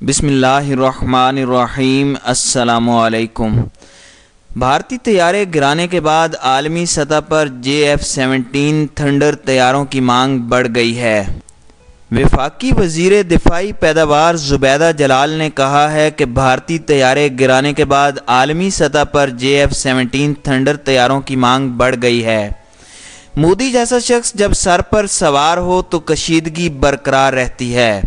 بسم اللہ الرحمن الرحیم۔ السلام علیکم۔ بھارتی طیارے گرانے کے بعد عالمی سطح پر JF-17 تھنڈر طیاروں کی مانگ بڑھ گئی ہے۔ وفاقی وزیر دفاعی پیداوار زبیدہ جلال نے کہا ہے کہ بھارتی طیارے گرانے کے بعد عالمی سطح پر JF-17 تھنڈر طیاروں کی مانگ بڑھ گئی ہے۔ مودی جیسا شخص جب سر پر سوار ہو تو کشیدگی برقرار رہتی ہے۔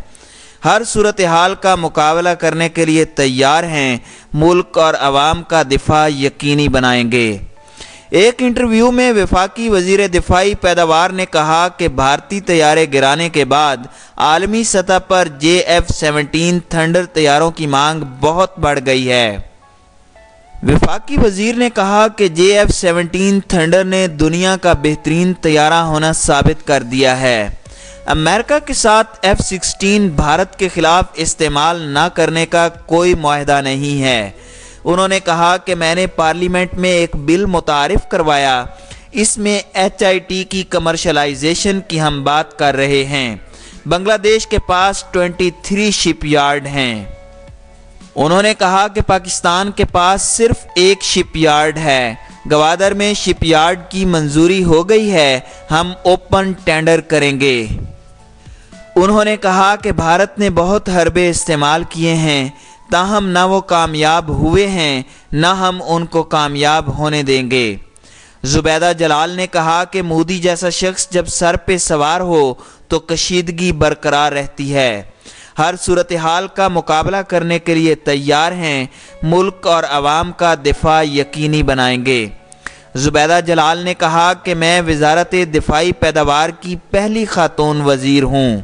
ہر صورتحال کا مقابلہ کرنے کے لیے تیار ہیں، ملک اور عوام کا دفاع یقینی بنائیں گے۔ ایک انٹرویو میں وفاقی وزیر دفاعی پیداوار نے کہا کہ بھارتی طیارے گرانے کے بعد عالمی سطح پر JF-17 تھنڈر طیاروں کی مانگ بہت بڑھ گئی ہے۔ وفاقی وزیر نے کہا کہ JF-17 تھنڈر نے دنیا کا بہترین طیارہ ہونا ثابت کر دیا ہے۔ امریکہ کے ساتھ F-16 بھارت کے خلاف استعمال نہ کرنے کا کوئی معاہدہ نہیں ہے۔ انہوں نے کہا کہ میں نے پارلیمنٹ میں ایک بل متعارف کروایا، اس میں HIT کی کمرشلائزیشن کی ہم بات کر رہے ہیں۔ بنگلہ دیش کے پاس 23 شپ یارڈ ہیں۔ انہوں نے کہا کہ پاکستان کے پاس صرف ایک شپ یارڈ ہے۔ گوادر میں شپ یارڈ کی منظوری ہو گئی ہے، ہم اوپن ٹینڈر کریں گے۔ انہوں نے کہا کہ بھارت نے بہت حربے استعمال کیے ہیں، تاہم نہ وہ کامیاب ہوئے ہیں نہ ہم ان کو کامیاب ہونے دیں گے۔ زبیدہ جلال نے کہا کہ مودی جیسا شخص جب سر پہ سوار ہو تو کشیدگی برقرار رہتی ہے۔ ہر صورتحال کا مقابلہ کرنے کے لیے تیار ہیں، ملک اور عوام کا دفاع یقینی بنائیں گے۔ زبیدہ جلال نے کہا کہ میں وزارت دفاعی پیداوار کی پہلی خاتون وزیر ہوں۔